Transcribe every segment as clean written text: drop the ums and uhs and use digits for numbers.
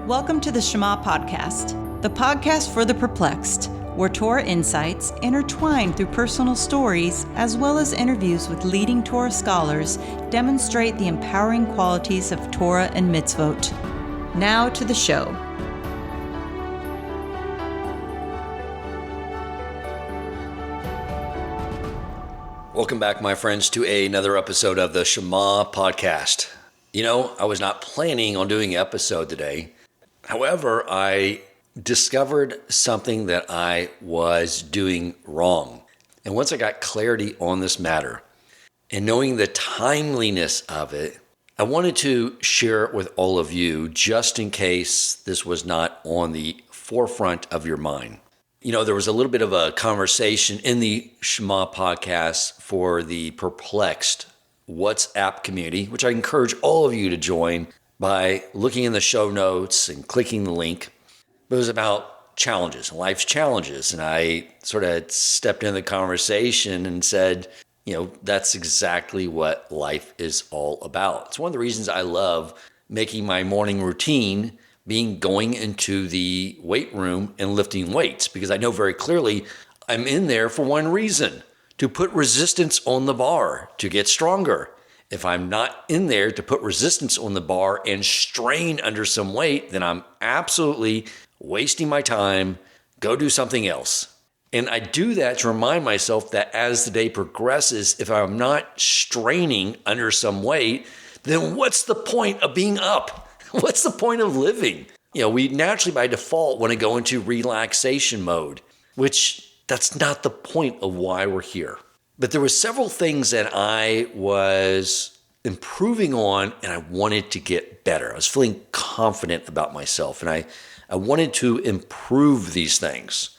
Welcome to the Shema Podcast, the podcast for the perplexed, where Torah insights, intertwined through personal stories, as well as interviews with leading Torah scholars, demonstrate the empowering qualities of Torah and mitzvot. Now to the show. Welcome back, my friends, to another episode of the Shema Podcast. You know, I was not planning on doing an episode today. However, I discovered something that I was doing wrong. And once I got clarity on this matter and knowing the timeliness of it, I wanted to share it with all of you just in case this was not on the forefront of your mind. You know, there was a little bit of a conversation in the Shema podcast for the perplexed WhatsApp community, which I encourage all of you to join by looking in the show notes and clicking the link. It was about challenges, life's challenges. And I sort of stepped into the conversation and said, you know, that's exactly what life is all about. It's one of the reasons I love making my morning routine being going into the weight room and lifting weights, because I know very clearly I'm in there for one reason: to put resistance on the bar, to get stronger. If I'm not in there to put resistance on the bar and strain under some weight, then I'm absolutely wasting my time. Go do something else. And I do that to remind myself that as the day progresses, if I'm not straining under some weight, then what's the point of being up? What's the point of living? You know, we naturally by default want to go into relaxation mode, which that's not the point of why we're here. But there were several things that I was improving on and I wanted to get better. I was feeling confident about myself and I wanted to improve these things.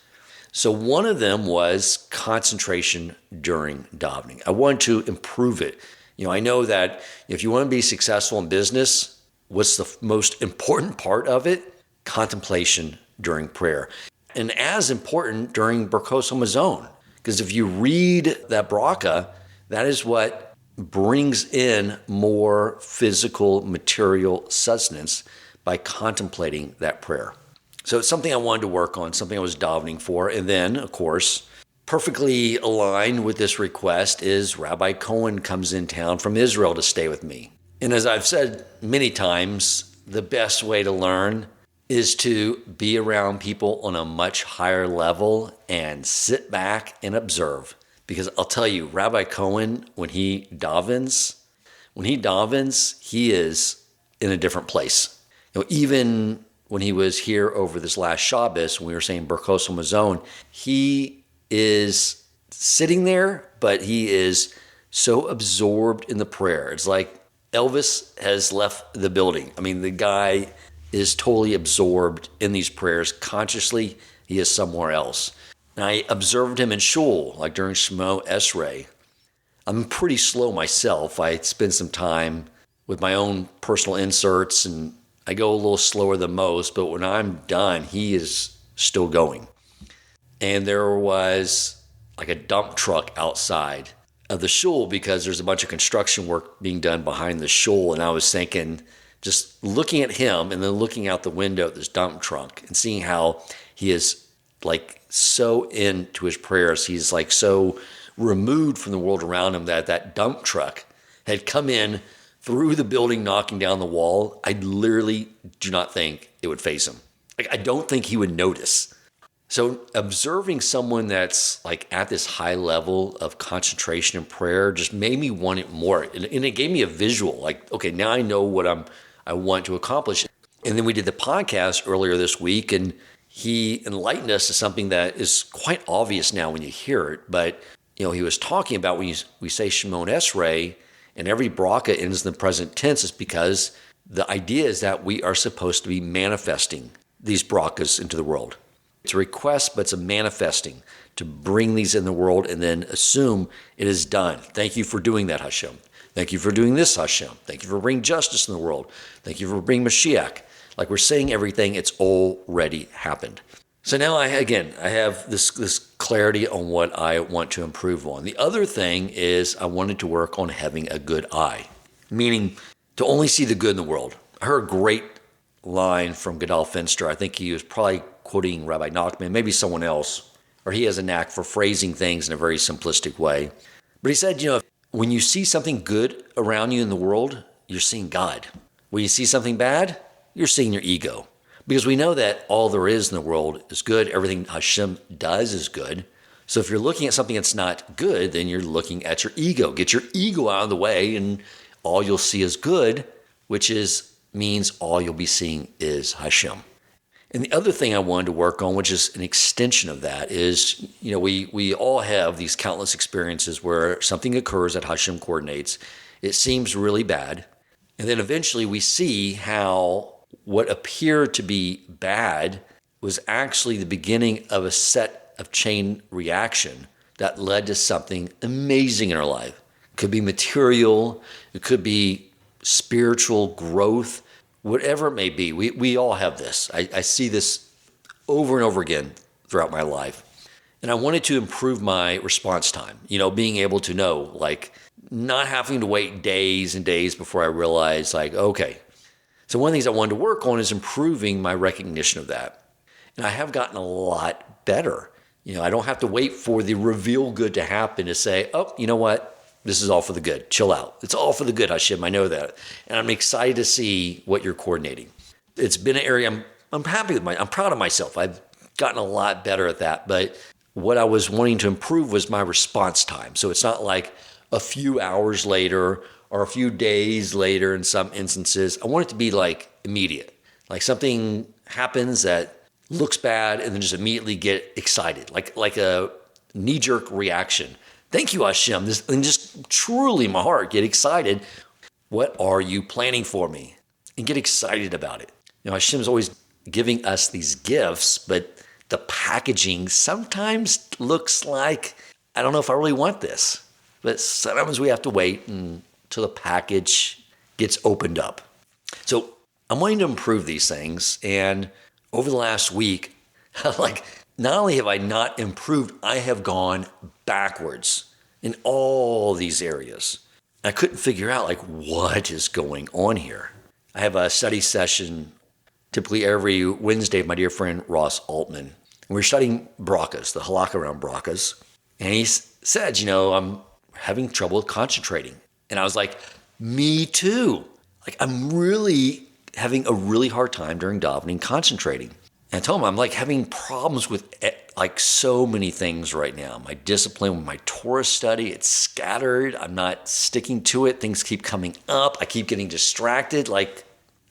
So one of them was concentration during davening. I wanted to improve it. You know, I know that if you want to be successful in business, what's the most important part of it? Contemplation during prayer. And as important during Birkos HaMazon. Because if you read that bracha, that is what brings in more physical, material sustenance by contemplating that prayer. So it's something I wanted to work on, something I was davening for. And then, of course, perfectly aligned with this request is Rabbi Cohen comes in town from Israel to stay with me. And as I've said many times, the best way to learn is to be around people on a much higher level and sit back and observe. Because I'll tell you, Rabbi Cohen, when he davens, he is in a different place. You know, even when he was here over this last Shabbos, when we were saying Birkos HaMazon, he is sitting there, but he is so absorbed in the prayer. It's like Elvis has left the building. I mean, the guy is totally absorbed in these prayers. Consciously, he is somewhere else. And I observed him in shul, like during Shmo Esrei. I'm pretty slow myself. I spend some time with my own personal inserts, and I go a little slower than most, but when I'm done, he is still going. And there was like a dump truck outside of the shul because there's a bunch of construction work being done behind the shul, and I was thinking, just looking at him and then looking out the window at this dump truck and seeing how he is like so into his prayers. He's like so removed from the world around him that that dump truck had come in through the building, knocking down the wall. I literally do not think it would faze him. Like, I don't think he would notice. So observing someone that's like at this high level of concentration and prayer just made me want it more. And it gave me a visual, like, okay, now I know what I want to accomplish. And then we did the podcast earlier this week, and he enlightened us to something that is quite obvious now when you hear it. But, you know, he was talking about when we say Shemon Esrei, and every bracha ends in the present tense, is because the idea is that we are supposed to be manifesting these brachas into the world. It's a request, but it's a manifesting to bring these in the world and then assume it is done. Thank you for doing that, Hashem. Thank you for doing this, Hashem. Thank you for bringing justice in the world. Thank you for bringing Mashiach. Like we're saying everything, it's already happened. So now I have this clarity on what I want to improve on. The other thing is I wanted to work on having a good eye, meaning to only see the good in the world. I heard a great line from Gadol Finster. I think he was probably quoting Rabbi Nachman, maybe someone else, or he has a knack for phrasing things in a very simplistic way. But he said, when you see something good around you in the world, you're seeing God. When you see something bad, you're seeing your ego. Because we know that all there is in the world is good. Everything Hashem does is good. So if you're looking at something that's not good, then you're looking at your ego. Get your ego out of the way, and all you'll see is good, which means all you'll be seeing is Hashem. And the other thing I wanted to work on, which is an extension of that, is, we all have these countless experiences where something occurs that Hashem coordinates. It seems really bad. And then eventually we see how what appeared to be bad was actually the beginning of a set of chain reaction that led to something amazing in our life. It could be material, it could be spiritual growth, whatever it may be. We all have this. I see this over and over again throughout my life. And I wanted to improve my response time, being able to know, not having to wait days and days before I realize, okay. So one of the things I wanted to work on is improving my recognition of that. And I have gotten a lot better. I don't have to wait for the reveal good to happen to say, oh, you know what? This is all for the good. Chill out. It's all for the good, Hashem. I know that. And I'm excited to see what you're coordinating. It's been an area I'm happy with. I'm proud of myself. I've gotten a lot better at that. But what I was wanting to improve was my response time. So it's not like a few hours later or a few days later in some instances. I want it to be immediate. Like something happens that looks bad and then just immediately get excited. Like a knee-jerk reaction. Thank you, Hashem. And just truly in my heart get excited. What are you planning for me? And get excited about it. Hashem's always giving us these gifts, but the packaging sometimes looks like, I don't know if I really want this. But sometimes we have to wait until the package gets opened up. So I'm wanting to improve these things. And over the last week, not only have I not improved, I have gone backwards in all these areas. I couldn't figure out what is going on here. I have a study session typically every Wednesday with my dear friend Ross Altman. And we're studying brachas, the halakha around brachas. And he said, I'm having trouble concentrating. And I was like, me too. I'm really having a really hard time during davening concentrating. And I told him I'm having problems with so many things right now. My discipline with my Torah study, it's scattered. I'm not sticking to it. Things keep coming up. I keep getting distracted.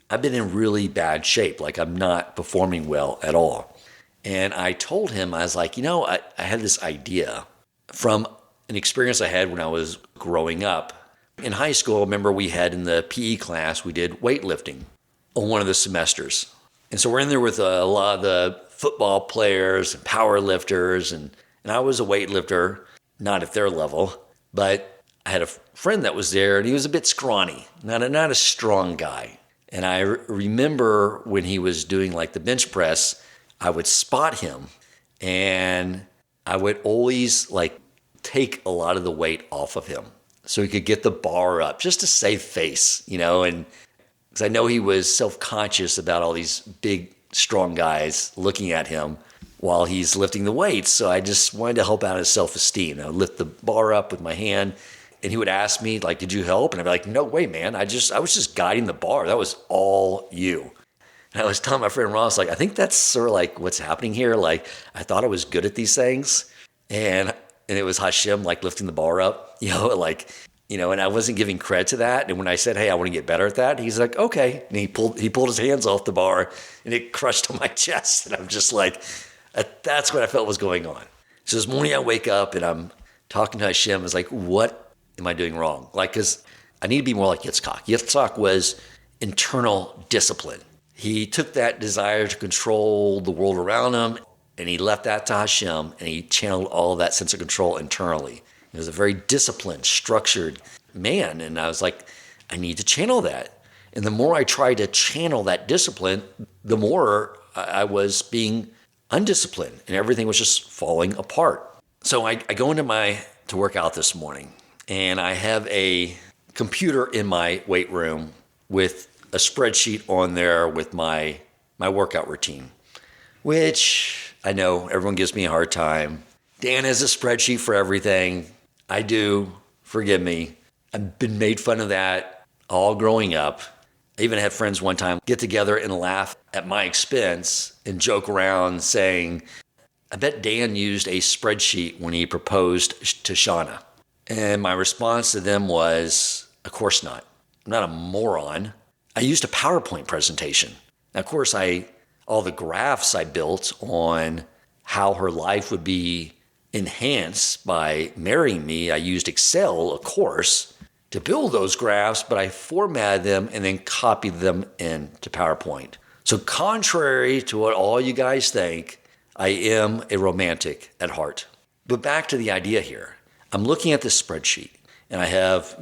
I've been in really bad shape. I'm not performing well at all. And I told him, I was I had this idea from an experience I had when I was growing up. In high school, I remember we had in the PE class, we did weightlifting on one of the semesters. And so we're in there with a lot of the football players and power lifters. And I was a weightlifter, not at their level, but I had a friend that was there and he was a bit scrawny, not a strong guy. And I remember when he was doing the bench press, I would spot him and I would always take a lot of the weight off of him so he could get the bar up just to save face, and because I know he was self-conscious about all these big, strong guys looking at him while he's lifting the weights. So I just wanted to help out his self-esteem. I would lift the bar up with my hand and he would ask me, did you help? And I'd be like, no way, man. I was just guiding the bar. That was all you. And I was telling my friend Ross, I think that's sort of what's happening here. I thought I was good at these things. And it was Hashem, lifting the bar up, and I wasn't giving credit to that. And when I said, hey, I want to get better at that, he's like, okay. And he pulled his hands off the bar and it crushed on my chest. And I'm just that's what I felt was going on. So this morning I wake up and I'm talking to Hashem. It's what am I doing wrong? Because I need to be more like Yitzchak. Yitzchak was internal discipline. He took that desire to control the world around him and he left that to Hashem and he channeled all of that sense of control internally. He was a very disciplined, structured man. And I was I need to channel that. And the more I tried to channel that discipline, the more I was being undisciplined and everything was just falling apart. So I go to work out this morning and I have a computer in my weight room with a spreadsheet on there with my workout routine, which I know everyone gives me a hard time. Dan has a spreadsheet for everything. I do. Forgive me. I've been made fun of that all growing up. I even had friends one time get together and laugh at my expense and joke around saying, I bet Dan used a spreadsheet when he proposed to Shauna. And my response to them was, of course not. I'm not a moron. I used a PowerPoint presentation. Now, of course, all the graphs I built on how her life would be enhanced by marrying me, I used Excel, of course, to build those graphs, but I formatted them and then copied them into PowerPoint. So contrary to what all you guys think, I am a romantic at heart. But back to the idea here. I'm looking at this spreadsheet, and I have,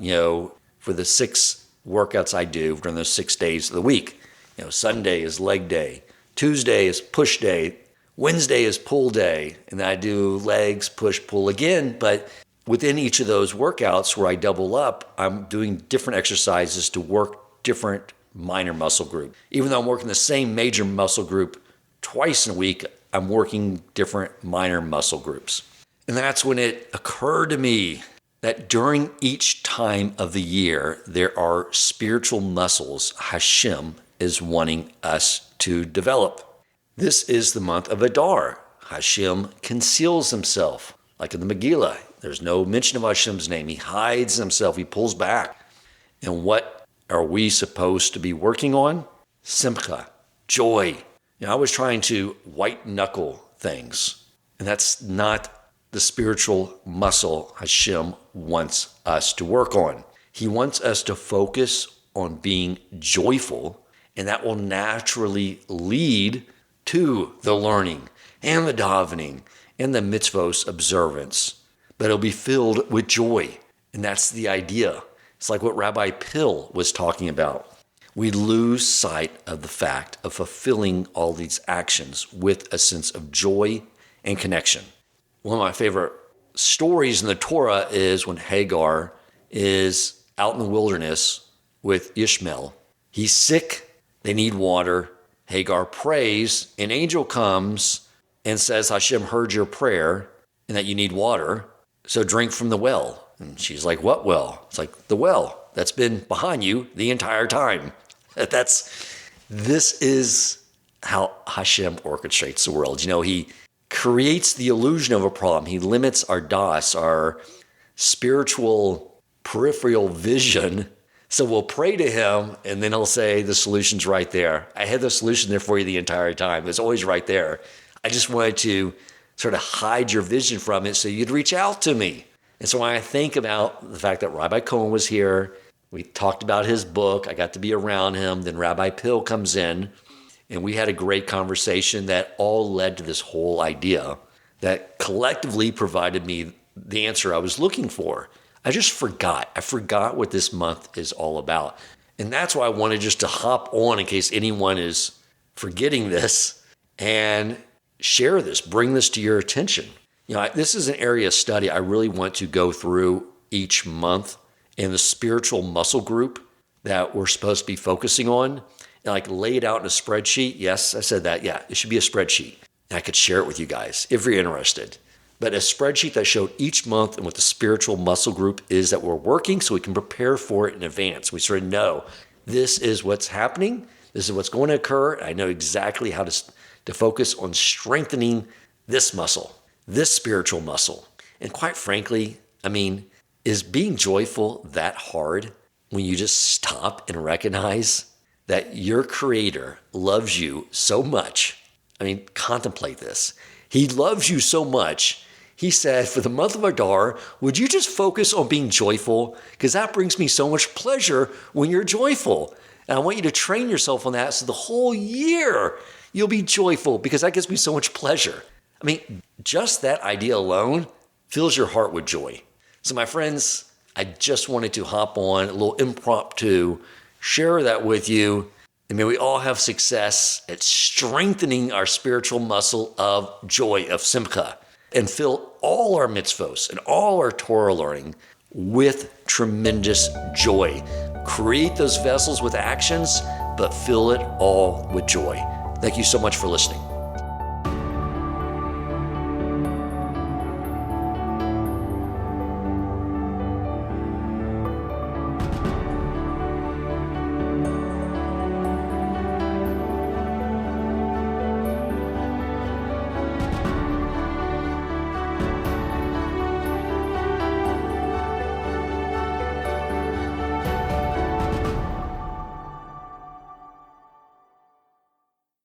for the 6 workouts I do during those 6 days of the week, Sunday is leg day, Tuesday is push day, Wednesday is pull day, and then I do legs, push, pull again. But within each of those workouts where I double up, I'm doing different exercises to work different minor muscle group. Even though I'm working the same major muscle group twice in a week, I'm working different minor muscle groups. And that's when it occurred to me that during each time of the year, there are spiritual muscles Hashem is wanting us to develop. This is the month of Adar. Hashem conceals himself. Like in the Megillah, there's no mention of Hashem's name. He hides himself. He pulls back. And what are we supposed to be working on? Simcha, joy. I was trying to white knuckle things. And that's not the spiritual muscle Hashem wants us to work on. He wants us to focus on being joyful, and that will naturally lead to the learning and the davening and the mitzvos observance. But it'll be filled with joy, and that's the idea. It's like what Rabbi Pill was talking about. We lose sight of the fact of fulfilling all these actions with a sense of joy and connection. One of my favorite stories in the Torah is when Hagar is out in the wilderness with Ishmael. He's sick. They need water. Hagar prays. An angel comes and says, Hashem heard your prayer and that you need water, so drink from the well. And she's like, what well? It's like, the well that's been behind you the entire time. This is how Hashem orchestrates the world. He creates the illusion of a problem. He limits our das, our spiritual peripheral vision. So we'll pray to him, and then he'll say, the solution's right there. I had the solution there for you the entire time. It's always right there. I just wanted to sort of hide your vision from it so you'd reach out to me. And so when I think about the fact that Rabbi Cohen was here, we talked about his book, I got to be around him, then Rabbi Pill comes in, and we had a great conversation that all led to this whole idea that collectively provided me the answer I was looking for. I just forgot. I forgot what this month is all about. And that's why I wanted just to hop on in case anyone is forgetting this and share this, bring this to your attention. This is an area of study I really want to go through each month in the spiritual muscle group that we're supposed to be focusing on, and lay it out in a spreadsheet. Yes, I said that. Yeah, it should be a spreadsheet. And I could share it with you guys if you're interested. But a spreadsheet that showed each month and what the spiritual muscle group is that we're working so we can prepare for it in advance. We sort of know this is what's happening. This is what's going to occur. I know exactly how to focus on strengthening this muscle, this spiritual muscle. And quite frankly, is being joyful that hard when you just stop and recognize that your Creator loves you so much? Contemplate this. He loves you so much. He said, for the month of Adar, would you just focus on being joyful? Because that brings me so much pleasure when you're joyful. And I want you to train yourself on that so the whole year you'll be joyful because that gives me so much pleasure. Just that idea alone fills your heart with joy. So my friends, I just wanted to hop on a little impromptu, share that with you, and may we all have success at strengthening our spiritual muscle of joy, of Simcha, and fill all our mitzvos and all our Torah learning with tremendous joy. Create those vessels with actions, but fill it all with joy. Thank you so much for listening.